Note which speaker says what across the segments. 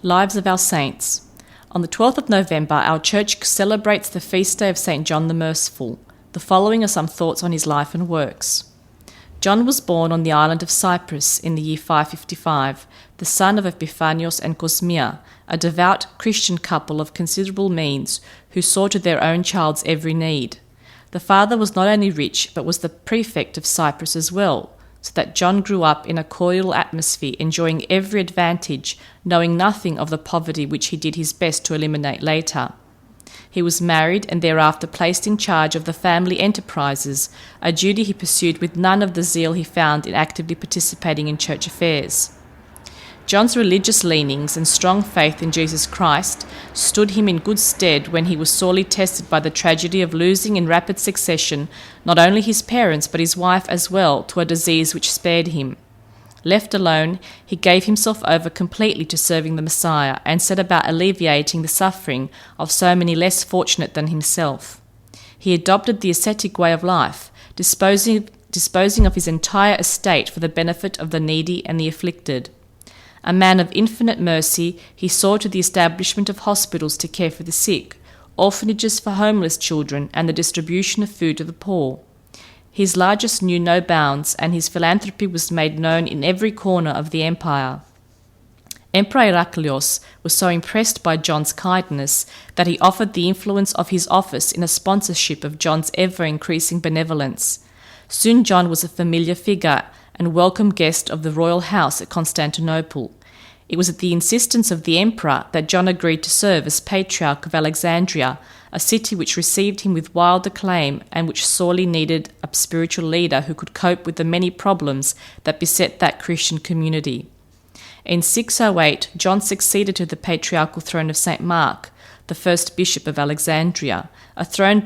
Speaker 1: Lives of our Saints. On the 12th of November, our church celebrates the feast day of St. John the Merciful. The following are some thoughts on his life and works. John was born on the island of Cyprus in the year 555, the son of Epiphanios and Cosmia, a devout Christian couple of considerable means who saw to their own child's every need. The father was not only rich, but was the prefect of Cyprus as well, so that John grew up in a cordial atmosphere, enjoying every advantage, knowing nothing of the poverty which he did his best to eliminate later. He was married and thereafter placed in charge of the family enterprises, a duty he pursued with none of the zeal he found in actively participating in church affairs. John's religious leanings and strong faith in Jesus Christ stood him in good stead when he was sorely tested by the tragedy of losing in rapid succession not only his parents but his wife as well to a disease which spared him. Left alone, he gave himself over completely to serving the Messiah and set about alleviating the suffering of so many less fortunate than himself. He adopted the ascetic way of life, disposing of his entire estate for the benefit of the needy and the afflicted. A man of infinite mercy, he saw to the establishment of hospitals to care for the sick, orphanages for homeless children, and the distribution of food to the poor. His largesse knew no bounds, and his philanthropy was made known in every corner of the empire. Emperor Heraclius was so impressed by John's kindness that he offered the influence of his office in a sponsorship of John's ever-increasing benevolence. Soon John was a familiar figure and welcome guest of the royal house at Constantinople. It was at the insistence of the emperor that John agreed to serve as Patriarch of Alexandria, a city which received him with wild acclaim and which sorely needed a spiritual leader who could cope with the many problems that beset that Christian community. In 608, John succeeded to the patriarchal throne of St. Mark, the first bishop of Alexandria, a throne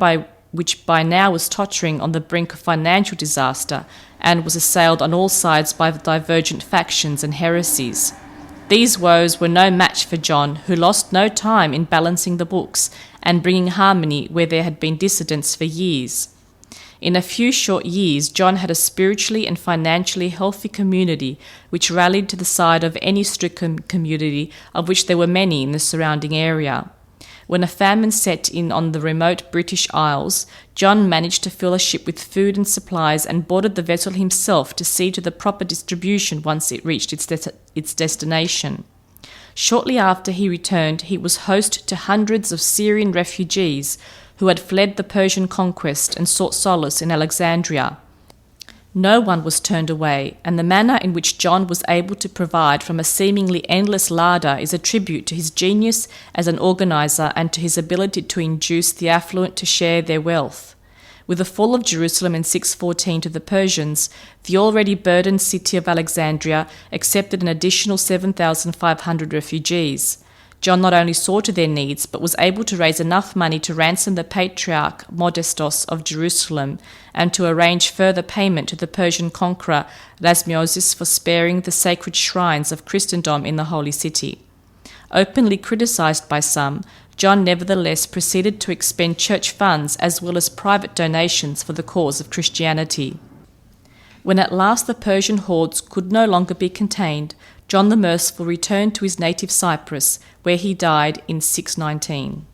Speaker 1: which by now was tottering on the brink of financial disaster and was assailed on all sides by divergent factions and heresies. These woes were no match for John, who lost no time in balancing the books and bringing harmony where there had been dissidence for years. In a few short years, John had a spiritually and financially healthy community which rallied to the side of any stricken community, of which there were many in the surrounding area. When a famine set in on the remote British Isles, John managed to fill a ship with food and supplies and boarded the vessel himself to see to the proper distribution once it reached its destination. Shortly after he returned, he was host to hundreds of Syrian refugees who had fled the Persian conquest and sought solace in Alexandria. No one was turned away, and the manner in which John was able to provide from a seemingly endless larder is a tribute to his genius as an organizer and to his ability to induce the affluent to share their wealth. With the fall of Jerusalem in 614 to the Persians, the already burdened city of Alexandria accepted an additional 7,500 refugees. John not only saw to their needs, but was able to raise enough money to ransom the Patriarch Modestos of Jerusalem and to arrange further payment to the Persian conqueror Rasmiosis for sparing the sacred shrines of Christendom in the Holy City. Openly criticized by some, John nevertheless proceeded to expend church funds as well as private donations for the cause of Christianity. When at last the Persian hordes could no longer be contained, John the Merciful returned to his native Cyprus, where he died in 619.